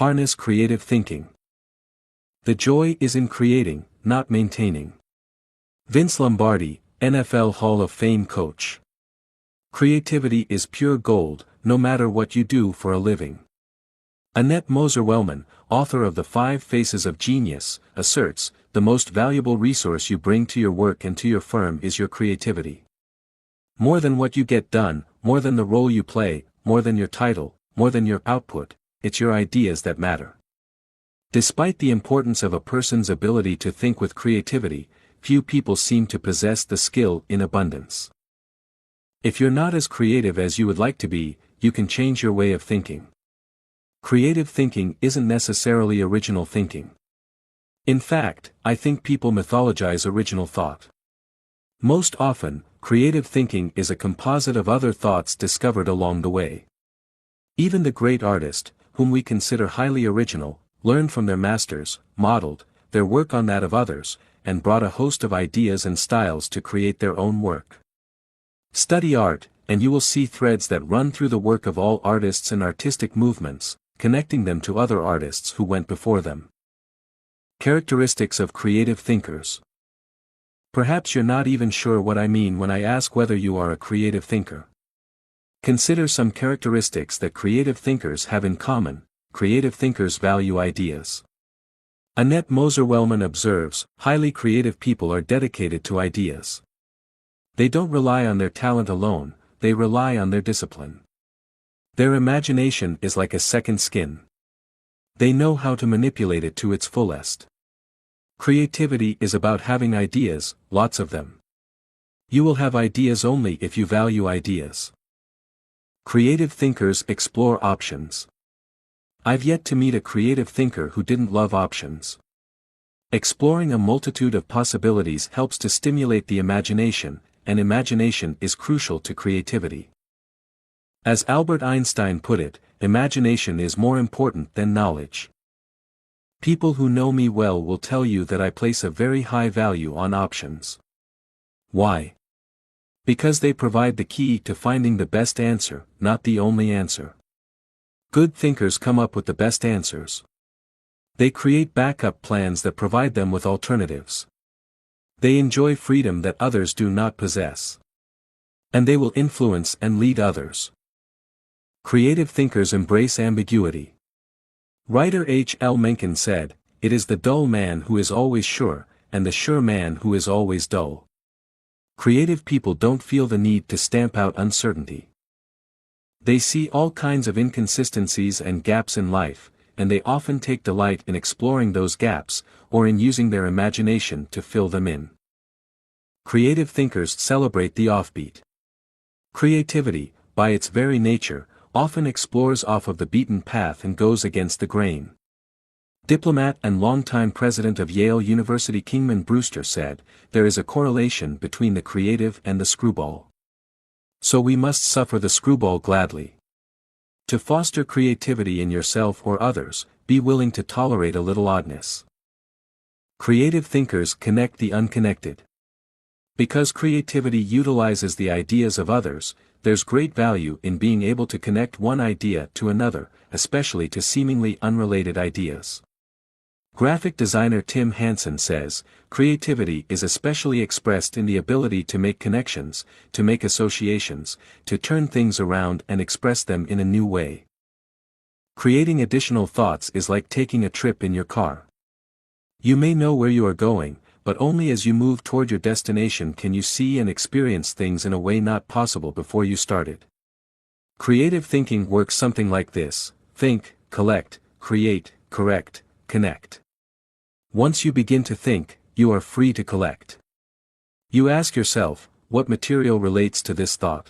Harness creative thinking. The joy is in creating, not maintaining. Vince Lombardi, NFL Hall of Fame coach. Creativity is pure gold, no matter what you do for a living. Annette Moser-Wellman, author of The 5 Faces of Genius, asserts, the most valuable resource you bring to your work and to your firm is your creativity. More than what you get done, more than the role you play, more than your title, more than your output, it's your ideas that matter. Despite the importance of a person's ability to think with creativity, few people seem to possess the skill in abundance. If you're not as creative as you would like to be, you can change your way of thinking. Creative thinking isn't necessarily original thinking. In fact, I think people mythologize original thought. Most often, creative thinking is a composite of other thoughts discovered along the way. Even the great artist, whom we consider highly original, learned from their masters, modeled their work on that of others, and brought a host of ideas and styles to create their own work. Study art, and you will see threads that run through the work of all artists and artistic movements, connecting them to other artists who went before them. Characteristics of creative thinkers. Perhaps you're not even sure what I mean when I ask whether you are a creative thinker. Consider some characteristics that creative thinkers have in common. Creative thinkers value ideas. Annette Moser-Wellman observes, highly creative people are dedicated to ideas. They don't rely on their talent alone, they rely on their discipline. Their imagination is like a second skin. They know how to manipulate it to its fullest. Creativity is about having ideas, lots of them. You will have ideas only if you value ideas. Creative thinkers explore options. I've yet to meet a creative thinker who didn't love options. Exploring a multitude of possibilities helps to stimulate the imagination, and imagination is crucial to creativity. As Albert Einstein put it, imagination is more important than knowledge. People who know me well will tell you that I place a very high value on options. Why? Because they provide the key to finding the best answer, not the only answer. Good thinkers come up with the best answers. They create backup plans that provide them with alternatives. They enjoy freedom that others do not possess. And they will influence and lead others. Creative thinkers embrace ambiguity. Writer H. L. Mencken said, "It is the dull man who is always sure, and the sure man who is always dull." Creative people don't feel the need to stamp out uncertainty. They see all kinds of inconsistencies and gaps in life, and they often take delight in exploring those gaps, or in using their imagination to fill them in. Creative thinkers celebrate the offbeat. Creativity, by its very nature, often explores off of the beaten path and goes against the grain. Diplomat and longtime president of Yale University Kingman Brewster said, "There is a correlation between the creative and the screwball. So we must suffer the screwball gladly." To foster creativity in yourself or others, be willing to tolerate a little oddness. Creative thinkers connect the unconnected. Because creativity utilizes the ideas of others, there's great value in being able to connect one idea to another, especially to seemingly unrelated ideas. Graphic designer Tim Hansen says, "Creativity is especially expressed in the ability to make connections, to make associations, to turn things around and express them in a new way." Creating additional thoughts is like taking a trip in your car. You may know where you are going, but only as you move toward your destination can you see and experience things in a way not possible before you started. Creative thinking works something like this: think, collect, create, correct, connect. Once you begin to think, you are free to collect. You ask yourself, what material relates to this thought?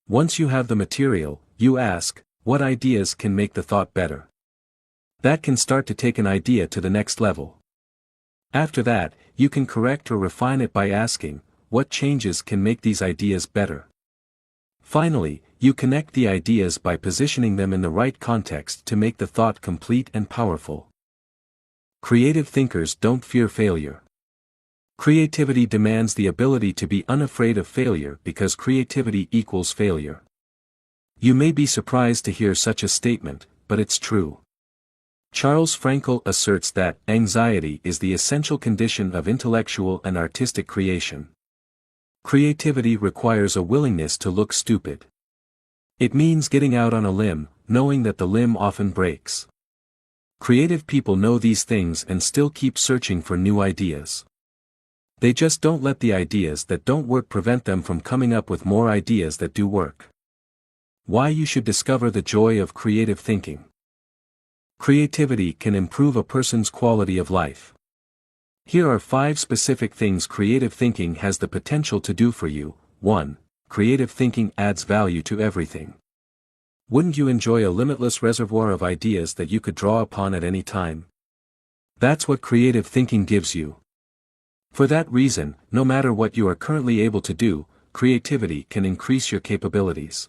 Once you have the material, you ask, what ideas can make the thought better? That can start to take an idea to the next level. After that, you can correct or refine it by asking, what changes can make these ideas better? Finally, you connect the ideas by positioning them in the right context to make the thought complete and powerful. Creative thinkers don't fear failure. Creativity demands the ability to be unafraid of failure because creativity equals failure. You may be surprised to hear such a statement, but it's true. Charles Frankel asserts that anxiety is the essential condition of intellectual and artistic creation. Creativity requires a willingness to look stupid. It means getting out on a limb, knowing that the limb often breaks. Creative people know these things and still keep searching for new ideas. They just don't let the ideas that don't work prevent them from coming up with more ideas that do work. Why you should discover the joy of creative thinking. Creativity can improve a person's quality of life. Here are 5 specific things creative thinking has the potential to do for you. 1. Creative thinking adds value to everything. Wouldn't you enjoy a limitless reservoir of ideas that you could draw upon at any time? That's what creative thinking gives you. For that reason, no matter what you are currently able to do, creativity can increase your capabilities.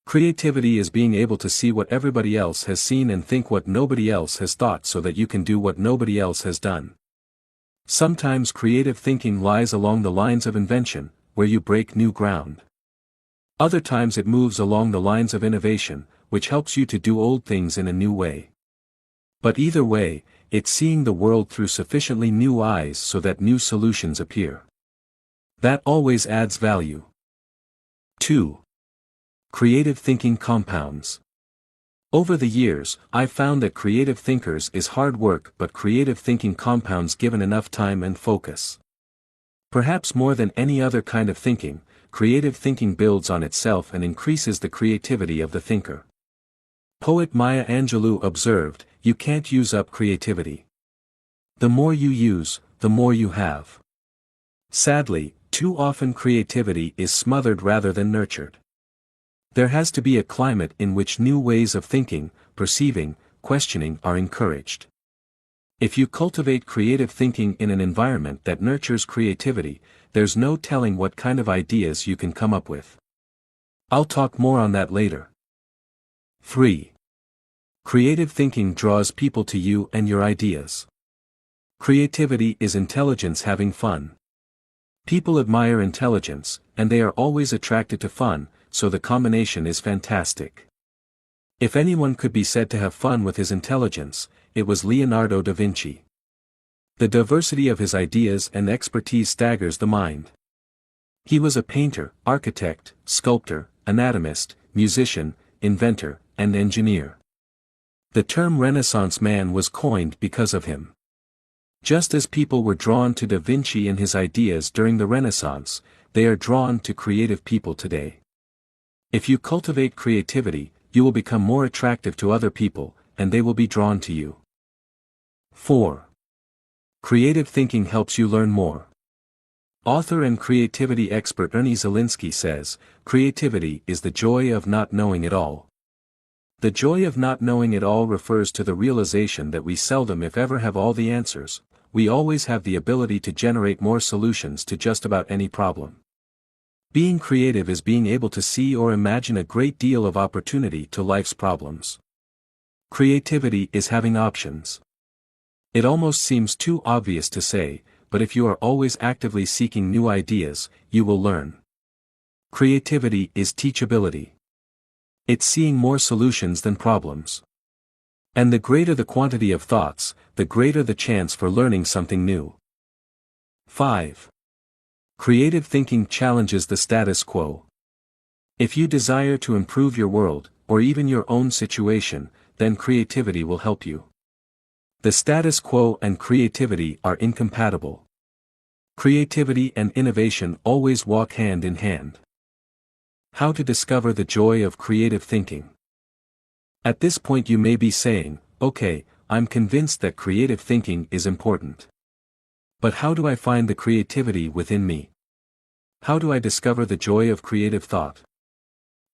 Creativity is being able to see what everybody else has seen and think what nobody else has thought so that you can do what nobody else has done. Sometimes creative thinking lies along the lines of invention, where you break new ground. Other times it moves along the lines of innovation, which helps you to do old things in a new way. But either way, it's seeing the world through sufficiently new eyes so that new solutions appear. That always adds value. 2. Creative thinking compounds. Over the years, I've found that creative thinkers is hard work, but creative thinking compounds given enough time and focus. Perhaps more than any other kind of thinking, creative thinking builds on itself and increases the creativity of the thinker. Poet Maya Angelou observed, "You can't use up creativity. The more you use, the more you have." Sadly, too often creativity is smothered rather than nurtured. There has to be a climate in which new ways of thinking, perceiving, questioning are encouraged. If you cultivate creative thinking in an environment that nurtures creativity, there's no telling what kind of ideas you can come up with. I'll talk more on that later. 3. Creative thinking draws people to you and your ideas. Creativity is intelligence having fun. People admire intelligence, and they are always attracted to fun, so the combination is fantastic. If anyone could be said to have fun with his intelligence, it was Leonardo da Vinci. The diversity of his ideas and expertise staggers the mind. He was a painter, architect, sculptor, anatomist, musician, inventor, and engineer. The term Renaissance man was coined because of him. Just as people were drawn to Da Vinci and his ideas during the Renaissance, they are drawn to creative people today. If you cultivate creativity, you will become more attractive to other people, and they will be drawn to you. 4. Creative thinking helps you learn more. Author and creativity expert Ernie Zielinski says, "Creativity is the joy of not knowing it all." The joy of not knowing it all refers to the realization that we seldom if ever have all the answers. We always have the ability to generate more solutions to just about any problem. Being creative is being able to see or imagine a great deal of opportunity to life's problems. Creativity is having options. It almost seems too obvious to say, but if you are always actively seeking new ideas, you will learn. Creativity is teachability. It's seeing more solutions than problems. And the greater the quantity of thoughts, the greater the chance for learning something new. 5. Creative thinking challenges the status quo. If you desire to improve your world, or even your own situation, then creativity will help you. The status quo and creativity are incompatible. Creativity and innovation always walk hand in hand. How to discover the joy of creative thinking. At this point you may be saying, "Okay, I'm convinced that creative thinking is important. But how do I find the creativity within me? How do I discover the joy of creative thought?"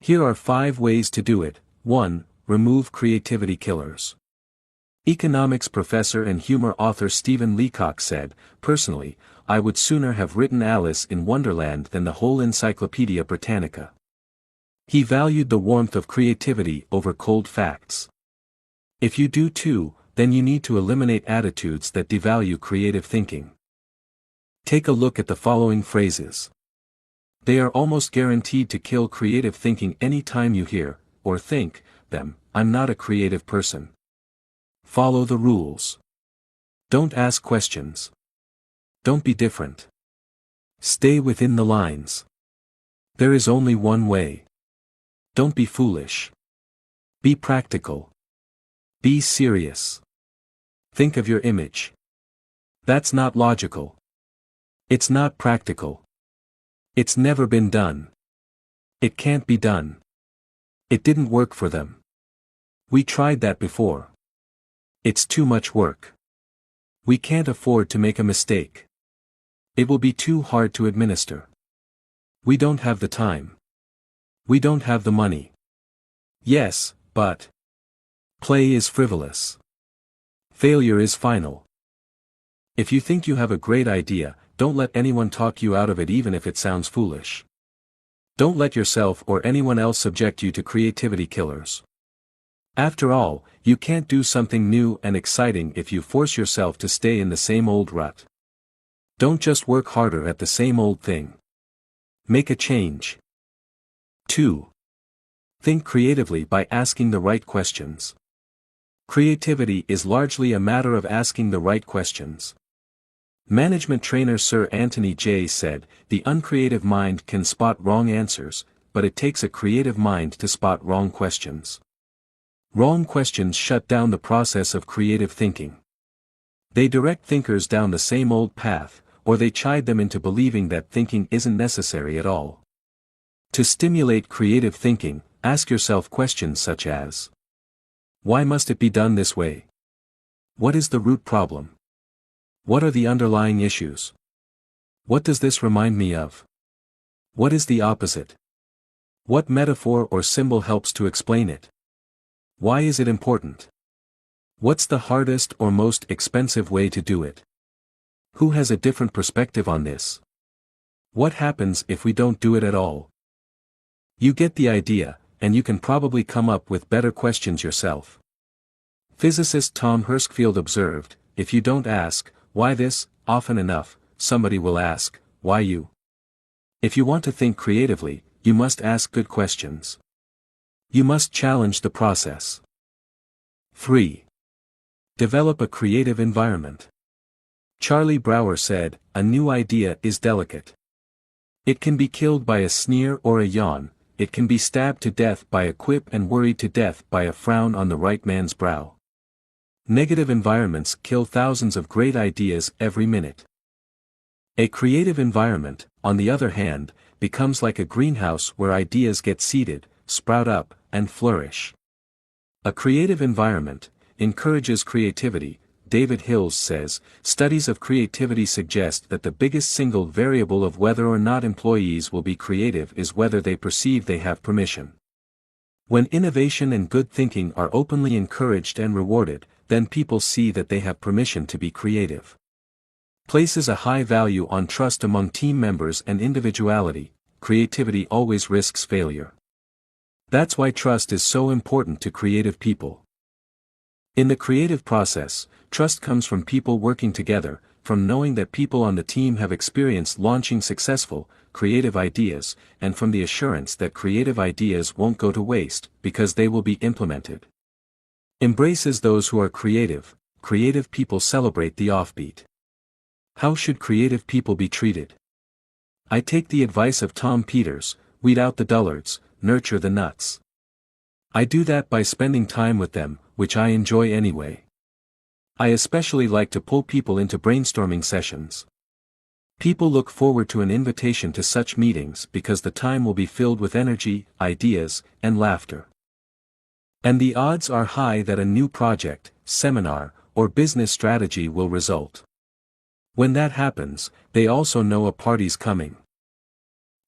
Here are 5 ways to do it. 1. Remove creativity killers. Economics professor and humor author Stephen Leacock said, "Personally, I would sooner have written Alice in Wonderland than the whole Encyclopedia Britannica." He valued the warmth of creativity over cold facts. If you do too, then you need to eliminate attitudes that devalue creative thinking. Take a look at the following phrases. They are almost guaranteed to kill creative thinking any time you hear, or think, them. "I'm not a creative person. Follow the rules. Don't ask questions. Don't be different. Stay within the lines. There is only one way. Don't be foolish. Be practical. Be serious. Think of your image. That's not logical. It's not practical. It's never been done. It can't be done. It didn't work for them. We tried that before. It's too much work. We can't afford to make a mistake. It will be too hard to administer. We don't have the time. We don't have the money. Yes, but play is frivolous. Failure is final. If you think you have a great idea, don't let anyone talk you out of it even if it sounds foolish. Don't let yourself or anyone else subject you to creativity killers. After all, you can't do something new and exciting if you force yourself to stay in the same old rut. Don't just work harder at the same old thing. Make a change. 2. Think creatively by asking the right questions. Creativity is largely a matter of asking the right questions. Management trainer Sir Anthony Jay said, "The uncreative mind can spot wrong answers, but it takes a creative mind to spot wrong questions." Wrong questions shut down the process of creative thinking. They direct thinkers down the same old path, or they chide them into believing that thinking isn't necessary at all. To stimulate creative thinking, ask yourself questions such as: why must it be done this way? What is the root problem? What are the underlying issues? What does this remind me of? What is the opposite? What metaphor or symbol helps to explain it? Why is it important? What's the hardest or most expensive way to do it? Who has a different perspective on this? What happens if we don't do it at all? You get the idea, and you can probably come up with better questions yourself. Physicist Tom Hurskfield observed, "If you don't ask, why this, often enough, somebody will ask, why you?" If you want to think creatively, you must ask good questions. You must challenge the process. 3. Develop a creative environment. Charlie Brower said, "A new idea is delicate. It can be killed by a sneer or a yawn, it can be stabbed to death by a quip and worried to death by a frown on the right man's brow." Negative environments kill thousands of great ideas every minute. A creative environment, on the other hand, becomes like a greenhouse where ideas get seeded, sprout up, and flourish. A creative environment encourages creativity. David Hills says, "Studies of creativity suggest that the biggest single variable of whether or not employees will be creative is whether they perceive they have permission." When innovation and good thinking are openly encouraged and rewarded, then people see that they have permission to be creative. Places a high value on trust among team members and individuality. Creativity always risks failure. That's why trust is so important to creative people. In the creative process, trust comes from people working together, from knowing that people on the team have experience launching successful, creative ideas, and from the assurance that creative ideas won't go to waste, because they will be implemented. Embraces those who are creative. Creative people celebrate the offbeat. How should creative people be treated? I take the advice of Tom Peters: weed out the dullards, nurture the nuts. I do that by spending time with them, which I enjoy anyway. I especially like to pull people into brainstorming sessions. People look forward to an invitation to such meetings because the time will be filled with energy, ideas, and laughter. And the odds are high that a new project, seminar, or business strategy will result. When that happens, they also know a party's coming.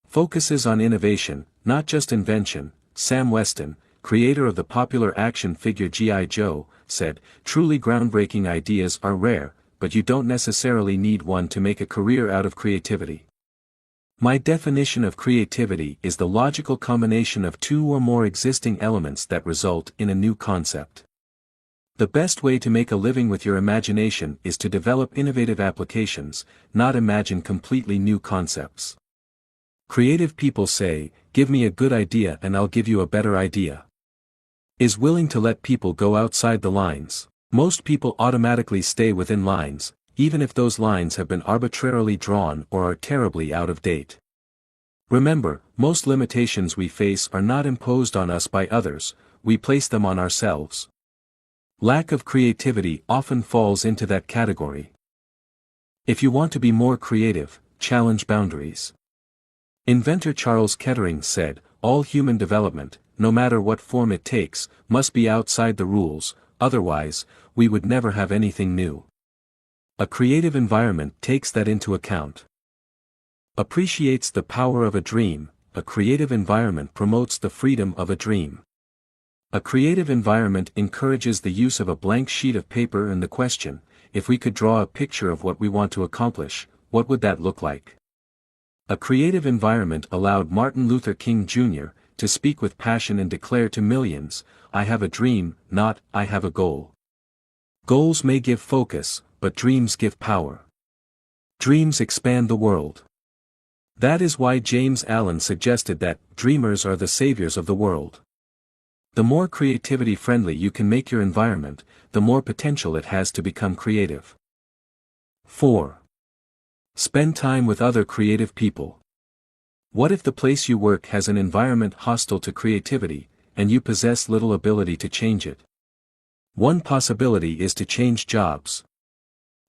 Focuses on innovation, not just invention. Sam Weston, creator of the popular action figure G.I. Joe, said, "Truly groundbreaking ideas are rare, but you don't necessarily need one to make a career out of creativity. My definition of creativity is the logical combination of two or more existing elements that result in a new concept. The best way to make a living with your imagination is to develop innovative applications, not imagine completely new concepts." Creative people say, "Give me a good idea and I'll give you a better idea." Is willing to let people go outside the lines. Most people automatically stay within lines, even if those lines have been arbitrarily drawn or are terribly out of date. Remember, most limitations we face are not imposed on us by others, we place them on ourselves. Lack of creativity often falls into that category. If you want to be more creative, challenge boundaries. Inventor Charles Kettering said, "All human development, no matter what form it takes, must be outside the rules, otherwise, we would never have anything new." A creative environment takes that into account. Appreciates the power of a dream. A creative environment promotes the freedom of a dream. A creative environment encourages the use of a blank sheet of paper and the question, if we could draw a picture of what we want to accomplish, what would that look like? A creative environment allowed Martin Luther King Jr. to speak with passion and declare to millions, "I have a dream, not, I have a goal." Goals may give focus, but dreams give power. Dreams expand the world. That is why James Allen suggested that, dreamers are the saviors of the world. The more creativity-friendly you can make your environment, the more potential it has to become creative. 4. Spend time with other creative people. What if the place you work has an environment hostile to creativity, and you possess little ability to change it? One possibility is to change jobs.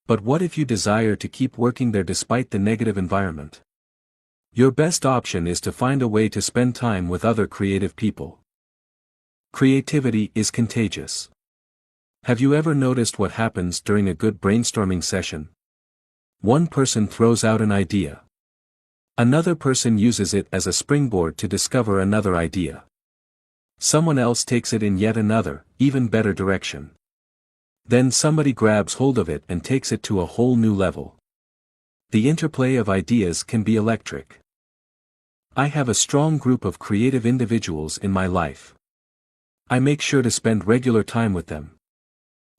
But what if you desire to keep working there despite the negative environment? Your best option is to find a way to spend time with other creative people. Creativity is contagious. Have you ever noticed what happens during a good brainstorming session? One person throws out an idea. Another person uses it as a springboard to discover another idea. Someone else takes it in yet another, even better direction. Then somebody grabs hold of it and takes it to a whole new level. The interplay of ideas can be electric. I have a strong group of creative individuals in my life. I make sure to spend regular time with them.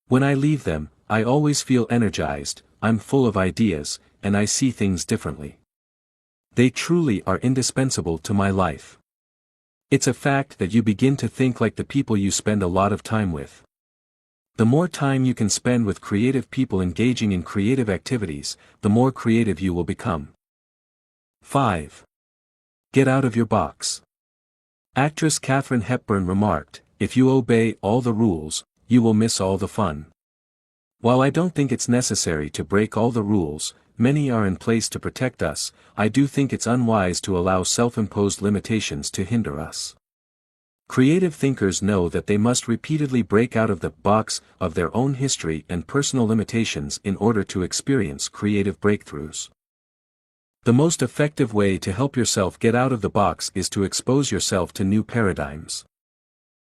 When I leave them, I always feel energized, I'm full of ideas, and I see things differently. They truly are indispensable to my life. It's a fact that you begin to think like the people you spend a lot of time with. The more time you can spend with creative people engaging in creative activities, the more creative you will become. 5. Get out of your box. Actress Katharine Hepburn remarked, "If you obey all the rules, you will miss all the fun." While I don't think it's necessary to break all the rules, many are in place to protect us, I do think it's unwise to allow self-imposed limitations to hinder us. Creative thinkers know that they must repeatedly break out of the box of their own history and personal limitations in order to experience creative breakthroughs. The most effective way to help yourself get out of the box is to expose yourself to new paradigms.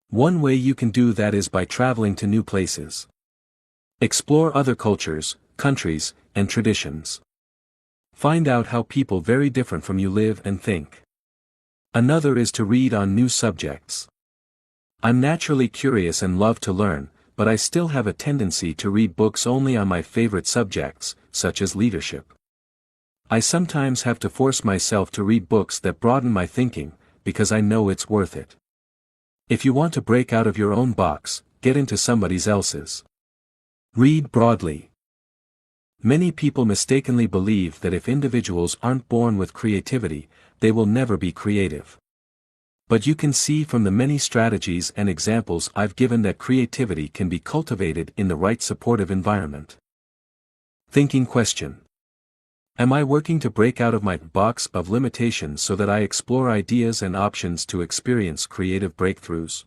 One way you can do that is by traveling to new places. Explore other cultures, countries, and traditions. Find out how people very different from you live and think. Another is to read on new subjects. I'm naturally curious and love to learn, but I still have a tendency to read books only on my favorite subjects, such as leadership. I sometimes have to force myself to read books that broaden my thinking, because I know it's worth it. If you want to break out of your own box, get into somebody else's. Read broadly. Many people mistakenly believe that if individuals aren't born with creativity, they will never be creative. But you can see from the many strategies and examples I've given that creativity can be cultivated in the right supportive environment. Thinking question. Am I working to break out of my box of limitations so that I explore ideas and options to experience creative breakthroughs?